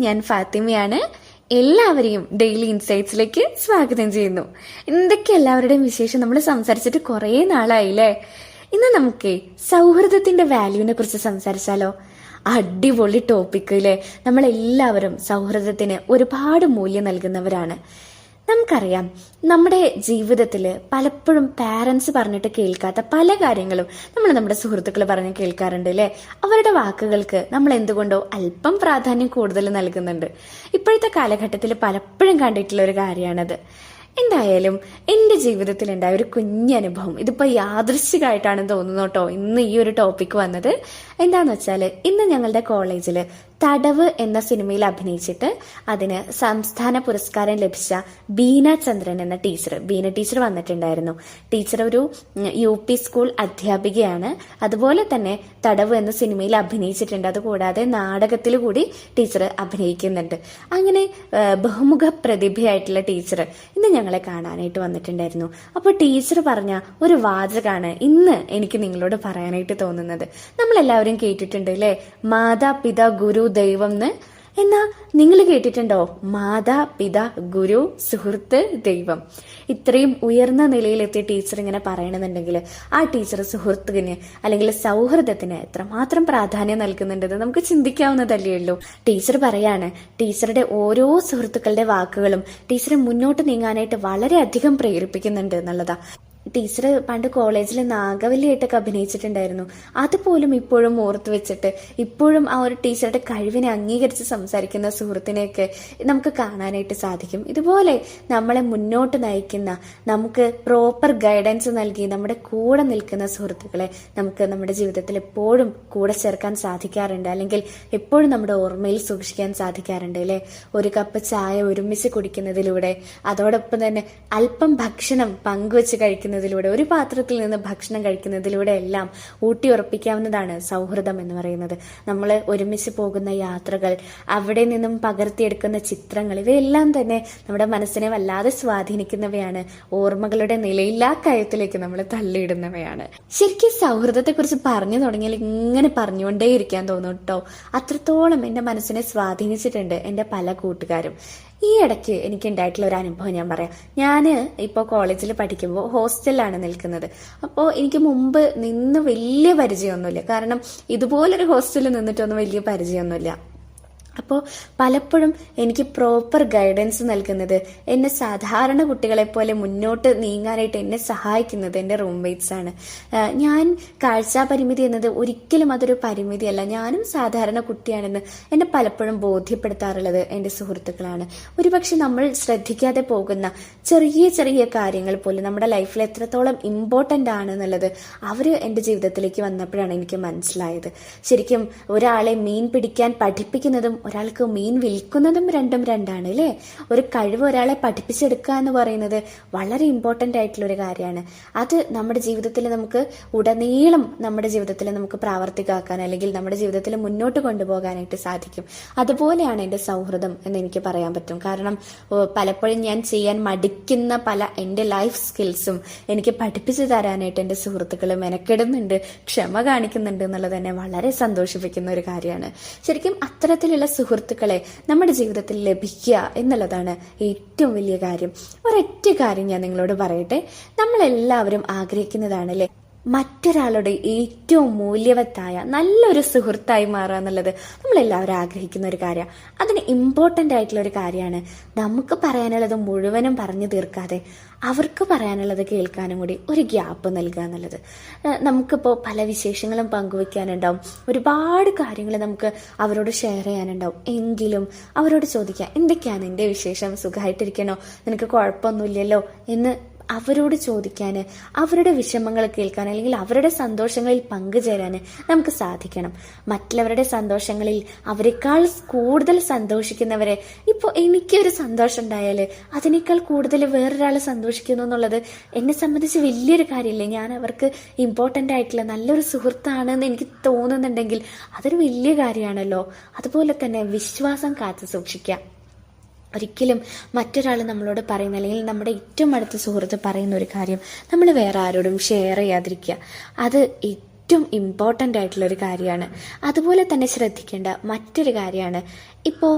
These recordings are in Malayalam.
ഞാൻ ഫാത്തിമയാണ്. എല്ലാവരെയും ഡെയിലി ഇൻസൈറ്റ്സിലേക്ക് സ്വാഗതം ചെയ്യുന്നു. എന്തൊക്കെ എല്ലാവരുടെയും വിശേഷം? നമ്മൾ സംസാരിച്ചിട്ട് കുറേ നാളായില്ലേ. ഇന്ന് നമുക്കേ സൗഹൃദത്തിന്റെ വാല്യൂവിനെ കുറിച്ച് സംസാരിച്ചാലോ? അടിപൊളി ടോപ്പിക് അല്ലേ. നമ്മളെല്ലാവരും സൗഹൃദത്തിന് ഒരുപാട് മൂല്യം നൽകുന്നവരാണ്. നമുക്കറിയാം, നമ്മുടെ ജീവിതത്തിൽ പലപ്പോഴും പാരൻസ് പറഞ്ഞിട്ട് കേൾക്കാത്ത പല കാര്യങ്ങളും നമ്മൾ നമ്മുടെ സുഹൃത്തുക്കൾ പറഞ്ഞ് കേൾക്കാറുണ്ട് അല്ലേ. അവരുടെ വാക്കുകൾക്ക് നമ്മൾ എന്തുകൊണ്ടോ അല്പം പ്രാധാന്യം കൂടുതൽ നൽകുന്നുണ്ട്. ഇപ്പോഴത്തെ കാലഘട്ടത്തിൽ പലപ്പോഴും കണ്ടിട്ടുള്ള ഒരു കാര്യമാണത്. എന്തായാലും എൻ്റെ ജീവിതത്തിൽ ഉണ്ടായ ഒരു കുഞ്ഞനുഭവം, ഇതിപ്പോൾ യാദൃശ്ചികമായിട്ടാണെന്ന് തോന്നുന്നു കേട്ടോ ഇന്ന് ഈ ഒരു ടോപ്പിക് വന്നത്. എന്താന്ന് വെച്ചാൽ, ഇന്ന് ഞങ്ങളുടെ കോളേജിൽ തടവ് എന്ന സിനിമയിൽ അഭിനയിച്ചിട്ട് അതിന് സംസ്ഥാന പുരസ്കാരം ലഭിച്ച ബീന ചന്ദ്രൻ എന്ന ബീന ടീച്ചർ വന്നിട്ടുണ്ടായിരുന്നു. ടീച്ചർ ഒരു UP സ്കൂൾ അധ്യാപികയാണ്. അതുപോലെ തന്നെ തടവ് എന്ന സിനിമയിൽ അഭിനയിച്ചിട്ടുണ്ട്. അതുകൂടാതെ നാടകത്തിൽ കൂടി ടീച്ചർ അഭിനയിക്കുന്നുണ്ട്. അങ്ങനെ ബഹുമുഖ പ്രതിഭയായിട്ടുള്ള ടീച്ചർ ഇന്ന് ഞങ്ങളെ കാണാനായിട്ട് വന്നിട്ടുണ്ടായിരുന്നു. അപ്പോൾ ടീച്ചർ പറഞ്ഞ ഒരു വാചകമാണ് ഇന്ന് എനിക്ക് നിങ്ങളോട് പറയാനായിട്ട് തോന്നുന്നത്. നമ്മളെല്ലാവരും കേട്ടിട്ടുണ്ട് അല്ലേ, മാതാപിതാ ഗുരു ദൈവം എന്ന്. എന്നാ നിങ്ങൾ കേട്ടിട്ടുണ്ടോ മാതാ പിതാ ഗുരു സുഹൃത്ത് ദൈവം? ഇത്രയും ഉയർന്ന നിലയിലെത്തിയ ടീച്ചർ ഇങ്ങനെ പറയണമെന്നുണ്ടെങ്കിൽ ആ ടീച്ചർ സുഹൃത്തിന് അല്ലെങ്കിൽ സൗഹൃദത്തിന് എത്രമാത്രം പ്രാധാന്യം നൽകുന്നുണ്ടെന്ന് നമുക്ക് ചിന്തിക്കാവുന്നതല്ലേ ഉള്ളൂ. ടീച്ചർ പറയാണ്, ടീച്ചറുടെ ഓരോ സുഹൃത്തുക്കളുടെ വാക്കുകളും ടീച്ചറെ മുന്നോട്ട് നീങ്ങാനായിട്ട് വളരെയധികം പ്രേരിപ്പിക്കുന്നുണ്ട് എന്നുള്ളതാ. ടീച്ചർ പണ്ട് കോളേജിൽ നാഗവല്ലിയായിട്ടൊക്കെ അഭിനയിച്ചിട്ടുണ്ടായിരുന്നു. അതുപോലും ഇപ്പോഴും ഓർത്ത് വെച്ചിട്ട് ഇപ്പോഴും ആ ഒരു ടീച്ചറുടെ കഴിവിനെ അംഗീകരിച്ച് സംസാരിക്കുന്ന സുഹൃത്തിനെയൊക്കെ നമുക്ക് കാണാനായിട്ട് സാധിക്കും. ഇതുപോലെ നമ്മളെ മുന്നോട്ട് നയിക്കുന്ന, നമുക്ക് പ്രോപ്പർ ഗൈഡൻസ് നൽകി നമ്മുടെ കൂടെ നിൽക്കുന്ന സുഹൃത്തുക്കളെ നമുക്ക് നമ്മുടെ ജീവിതത്തിൽ എപ്പോഴും കൂടെ ചേർക്കാൻ സാധിക്കാറുണ്ട്, അല്ലെങ്കിൽ എപ്പോഴും നമ്മുടെ ഓർമ്മയിൽ സൂക്ഷിക്കാൻ സാധിക്കാറുണ്ട് അല്ലേ. ഒരു കപ്പ് ചായ ഒരുമിച്ച് കുടിക്കുന്നതിലൂടെ, അതോടൊപ്പം തന്നെ അല്പം ഭക്ഷണം പങ്കുവെച്ച് കഴിക്കുന്നതിലൂടെ, ഒരു പാത്രത്തിൽ നിന്ന് ഭക്ഷണം കഴിക്കുന്നതിലൂടെ എല്ലാം ഊട്ടിയുറപ്പിക്കാവുന്നതാണ് സൗഹൃദം എന്ന് പറയുന്നത്. നമ്മൾ ഒരുമിച്ച് പോകുന്ന യാത്രകൾ, അവിടെ നിന്നും പകർത്തിയെടുക്കുന്ന ചിത്രങ്ങൾ, ഇവയെല്ലാം തന്നെ നമ്മുടെ മനസ്സിനെ വല്ലാതെ സ്വാധീനിക്കുന്നവയാണ്. ഓർമ്മകളുടെ നിലയില്ലാ കയത്തിലേക്ക് നമ്മൾ തള്ളിയിടുന്നവയാണ്. ശരിക്കും സൗഹൃദത്തെ കുറിച്ച് പറഞ്ഞു തുടങ്ങിയാൽ ഇങ്ങനെ പറഞ്ഞുകൊണ്ടേയിരിക്കാൻ തോന്നും കേട്ടോ. അത്രത്തോളം എൻ്റെ മനസ്സിനെ സ്വാധീനിച്ചിട്ടുണ്ട് എൻ്റെ പല കൂട്ടുകാരും. ഈ ഇടയ്ക്ക് എനിക്ക് ഉണ്ടായിട്ടുള്ള ഒരു അനുഭവം ഞാൻ പറയാം. ഞാൻ ഇപ്പോൾ കോളേജിൽ പഠിക്കുമ്പോൾ ഹോസ്റ്റലിലാണ് നിൽക്കുന്നത്. അപ്പോൾ എനിക്ക് മുമ്പ് നിന്ന് വലിയ പരിചയമൊന്നുമില്ല. കാരണം ഇതുപോലൊരു ഹോസ്റ്റലിൽ നിന്നിട്ടൊന്നും വലിയ പരിചയമൊന്നുമില്ല. അപ്പോൾ പലപ്പോഴും എനിക്ക് പ്രോപ്പർ ഗൈഡൻസ് നൽകുന്നത്, എന്നെ സാധാരണ കുട്ടികളെ പോലെ മുന്നോട്ട് നീങ്ങാനായിട്ട് എന്നെ സഹായിക്കുന്നത് എൻ്റെ റൂംമേറ്റ്സ് ആണ്. ഞാൻ കാഴ്ചാപരിമിതി എന്നത് ഒരിക്കലും അതൊരു പരിമിതിയല്ല, ഞാനും സാധാരണ കുട്ടിയാണെന്ന് എന്നെ പലപ്പോഴും ബോധ്യപ്പെടുത്താറുള്ളത് എൻ്റെ സുഹൃത്തുക്കളാണ്. ഒരുപക്ഷെ നമ്മൾ ശ്രദ്ധിക്കാതെ പോകുന്ന ചെറിയ ചെറിയ കാര്യങ്ങൾ പോലും നമ്മുടെ ലൈഫിൽ എത്രത്തോളം ഇമ്പോർട്ടൻ്റ് ആണെന്നുള്ളത് അവർ എൻ്റെ ജീവിതത്തിലേക്ക് വന്നപ്പോഴാണ് എനിക്ക് മനസ്സിലായത്. ശരിക്കും ഒരാളെ മീൻ പിടിക്കാൻ പഠിപ്പിക്കുന്നതും ഒരാൾക്ക് മീൻ വിൽക്കുന്നതും രണ്ടും രണ്ടാണ് അല്ലേ. ഒരു കഴിവ് ഒരാളെ പഠിപ്പിച്ചെടുക്കുക എന്ന് പറയുന്നത് വളരെ ഇമ്പോർട്ടൻ്റ് ആയിട്ടുള്ള ഒരു കാര്യമാണ്. അത് നമ്മുടെ ജീവിതത്തിൽ നമുക്ക് ഉടനീളം നമ്മുടെ ജീവിതത്തിൽ നമുക്ക് പ്രാവർത്തികമാക്കാൻ, അല്ലെങ്കിൽ നമ്മുടെ ജീവിതത്തിൽ മുന്നോട്ട് കൊണ്ടുപോകാനായിട്ട് സാധിക്കും. അതുപോലെയാണ് എൻ്റെ സൗഹൃദം എന്ന് എനിക്ക് പറയാൻ പറ്റും. കാരണം പലപ്പോഴും ഞാൻ ചെയ്യാൻ മടിക്കുന്ന പല എൻ്റെ ലൈഫ് സ്കിൽസും എനിക്ക് പഠിപ്പിച്ചു തരാനായിട്ട് എൻ്റെ സുഹൃത്തുക്കൾ മെനക്കെടുന്നുണ്ട്, ക്ഷമ കാണിക്കുന്നുണ്ട് എന്നുള്ളത് തന്നെ വളരെ സന്തോഷിപ്പിക്കുന്ന ഒരു കാര്യമാണ്. ശരിക്കും അത്തരത്തിലുള്ള സുഹൃത്തുക്കളെ നമ്മുടെ ജീവിതത്തിൽ ലഭിക്കുക എന്നുള്ളതാണ് ഏറ്റവും വലിയ കാര്യം. ഒരൊറ്റ കാര്യം ഞാൻ നിങ്ങളോട് പറയട്ടെ, നമ്മളെല്ലാവരും ആഗ്രഹിക്കുന്നതാണല്ലേ മറ്റൊരാളുടെ ഏറ്റവും മൂല്യവത്തായ നല്ലൊരു സുഹൃത്തായി മാറുക എന്നുള്ളത് നമ്മളെല്ലാവരും ആഗ്രഹിക്കുന്ന ഒരു കാര്യമാണ്. അതിന് ഇമ്പോർട്ടൻ്റ് ആയിട്ടുള്ള ഒരു കാര്യമാണ് നമുക്ക് പറയാനുള്ളത് മുഴുവനും പറഞ്ഞു തീർക്കാതെ അവർക്ക് പറയാനുള്ളത് കേൾക്കാനും കൂടി ഒരു ഗ്യാപ്പ് നൽകുക എന്നുള്ളത്. നമുക്കിപ്പോൾ പല വിശേഷങ്ങളും പങ്കുവെക്കാനുണ്ടാവും, ഒരുപാട് കാര്യങ്ങൾ നമുക്ക് അവരോട് ഷെയർ ചെയ്യാനുണ്ടാവും. എങ്കിലും അവരോട് ചോദിക്കുക, എന്തൊക്കെയാണ് നിന്റെ വിശേഷം, സുഖമായിട്ടിരിക്കണോ, നിനക്ക് കുഴപ്പമൊന്നുമില്ലല്ലോ എന്ന് അവരോട് ചോദിക്കാൻ, അവരുടെ വിഷമങ്ങൾ കേൾക്കാൻ, അല്ലെങ്കിൽ അവരുടെ സന്തോഷങ്ങളിൽ പങ്കുചേരാൻ നമുക്ക് സാധിക്കണം. മറ്റുള്ളവരുടെ സന്തോഷങ്ങളിൽ അവരെക്കാൾ കൂടുതൽ സന്തോഷിക്കുന്നവരെ, ഇപ്പോൾ എനിക്കൊരു സന്തോഷം ഉണ്ടായാൽ അതിനേക്കാൾ കൂടുതൽ വേറൊരാൾ സന്തോഷിക്കുന്നു എന്നുള്ളത് എന്നെ സംബന്ധിച്ച് വലിയൊരു കാര്യമില്ലേ. ഞാൻ അവർക്ക് ഇമ്പോർട്ടൻ്റ് ആയിട്ടുള്ള നല്ലൊരു സുഹൃത്താണെന്ന് എനിക്ക് തോന്നുന്നുണ്ടെങ്കിൽ അതൊരു വലിയ കാര്യമാണല്ലോ. അതുപോലെ തന്നെ വിശ്വാസം കാത്തു സൂക്ഷിക്കുക. ഒരിക്കലും മറ്റൊരാൾ നമ്മളോട് പറയുന്ന, അല്ലെങ്കിൽ നമ്മുടെ ഏറ്റവും അടുത്ത സുഹൃത്ത് പറയുന്ന ഒരു കാര്യം നമ്മൾ വേറെ ആരോടും ഷെയർ ചെയ്യാതിരിക്കുക. അത് ഏറ്റവും ഇമ്പോർട്ടൻ്റ് ആയിട്ടുള്ളൊരു കാര്യമാണ്. അതുപോലെ തന്നെ ശ്രദ്ധിക്കേണ്ട മറ്റൊരു കാര്യമാണ്, ഇപ്പോൾ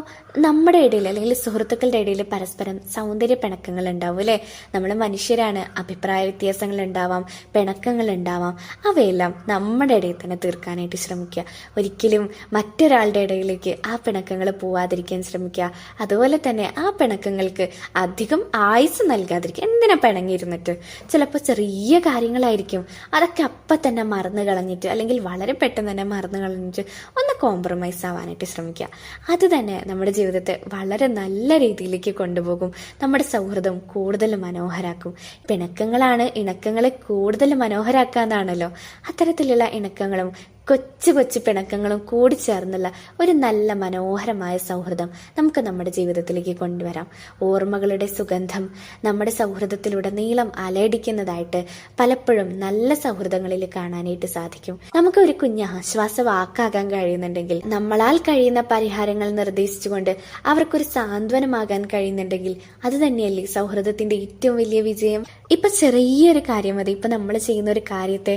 നമ്മുടെ ഇടയിൽ അല്ലെങ്കിൽ സുഹൃത്തുക്കളുടെ ഇടയിൽ പരസ്പരം സൗന്ദര്യ പിണക്കങ്ങൾ ഉണ്ടാവും അല്ലേ. നമ്മൾ മനുഷ്യരാണ്, അഭിപ്രായ വ്യത്യാസങ്ങൾ ഉണ്ടാവാം, പിണക്കങ്ങൾ ഉണ്ടാവാം. അവയെല്ലാം നമ്മുടെ ഇടയിൽ തന്നെ തീർക്കാനായിട്ട് ശ്രമിക്കുക. ഒരിക്കലും മറ്റൊരാളുടെ ഇടയിലേക്ക് ആ പിണക്കങ്ങൾ പോവാതിരിക്കാൻ ശ്രമിക്കുക. അതുപോലെ തന്നെ ആ പിണക്കങ്ങൾക്ക് അധികം ആയുസ് നൽകാതിരിക്കുക. എന്തിനാ പിണങ്ങിയിരുന്നിട്ട്? ചിലപ്പോൾ ചെറിയ കാര്യങ്ങളായിരിക്കും, അതൊക്കെ അപ്പം തന്നെ മറന്നു കളഞ്ഞിട്ട് അല്ലെങ്കിൽ വളരെ പെട്ടെന്ന് തന്നെ മറന്നു കളഞ്ഞിട്ട് ഒന്ന് കോംപ്രമൈസ് ആവാനായിട്ട് ശ്രമിക്കുക. അത് തന്നെ നമ്മുടെ ജീവിതത്തെ വളരെ നല്ല രീതിയിലേക്ക് കൊണ്ടുപോകും. നമ്മുടെ സൗഹൃദം കൂടുതൽ മനോഹരാക്കും. പിണക്കങ്ങളാണ് ഇണക്കങ്ങളെ കൂടുതൽ മനോഹരാക്കാന്നാണല്ലോ. അത്തരത്തിലുള്ള ഇണക്കങ്ങളും കൊച്ചു കൊച്ചു പിണക്കങ്ങളും കൂടി ചേർന്നുള്ള ഒരു നല്ല മനോഹരമായ സൗഹൃദം നമുക്ക് നമ്മുടെ ജീവിതത്തിലേക്ക് കൊണ്ടുവരാം. ഓർമ്മകളുടെ സുഗന്ധം നമ്മുടെ സൗഹൃദത്തിലുടനീളം അലയടിക്കുന്നതായിട്ട് പലപ്പോഴും നല്ല സൗഹൃദങ്ങളിൽ കാണാനായിട്ട് സാധിക്കും. നമുക്ക് ഒരു കുഞ്ഞ് ആശ്വാസ വാക്കാകാൻ കഴിയുന്നുണ്ടെങ്കിൽ, നമ്മളാൽ കഴിയുന്ന പരിഹാരങ്ങൾ നിർദ്ദേശിച്ചുകൊണ്ട് അവർക്കൊരു സാന്ത്വനമാകാൻ കഴിയുന്നുണ്ടെങ്കിൽ, അത് തന്നെയല്ലേ സൗഹൃദത്തിന്റെ ഏറ്റവും വലിയ വിജയം. ഇപ്പൊ ചെറിയൊരു കാര്യം മതി, ഇപ്പൊ നമ്മൾ ചെയ്യുന്ന ഒരു കാര്യത്തെ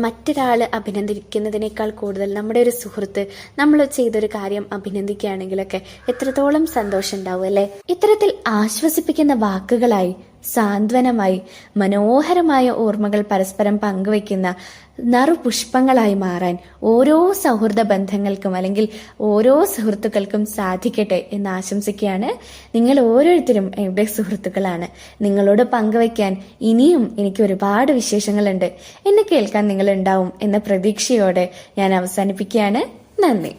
മറ്റൊരാൾ അഭിനന്ദിക്കുന്നതിനേക്കാൾ കൂടുതൽ നമ്മുടെ ഒരു സുഹൃത്ത് നമ്മൾ ചെയ്തൊരു കാര്യം അഭിനന്ദിക്കുകയാണെങ്കിലൊക്കെ എത്രത്തോളം സന്തോഷം ഉണ്ടാവും അല്ലെ. ഇത്തരത്തിൽ ആശ്വസിപ്പിക്കുന്ന വാക്കുകളായി, സാന്ത്വനമായി, മനോഹരമായ ഓർമ്മകൾ പരസ്പരം പങ്കുവയ്ക്കുന്ന നറുപുഷ്പങ്ങളായി മാറാൻ ഓരോ സൗഹൃദ ബന്ധങ്ങൾക്കും അല്ലെങ്കിൽ ഓരോ സുഹൃത്തുക്കൾക്കും സാധിക്കട്ടെ എന്ന് ആശംസിക്കുകയാണ്. നിങ്ങൾ ഓരോരുത്തരും എൻ്റെ സുഹൃത്തുക്കളാണ്. നിങ്ങളോട് പങ്കുവയ്ക്കാൻ ഇനിയും എനിക്ക് ഒരുപാട് വിശേഷങ്ങളുണ്ട്. എന്നെ കേൾക്കാൻ നിങ്ങൾ ഉണ്ടാവും എന്ന പ്രതീക്ഷയോടെ ഞാൻ അവസാനിപ്പിക്കുകയാണ്. നന്ദി.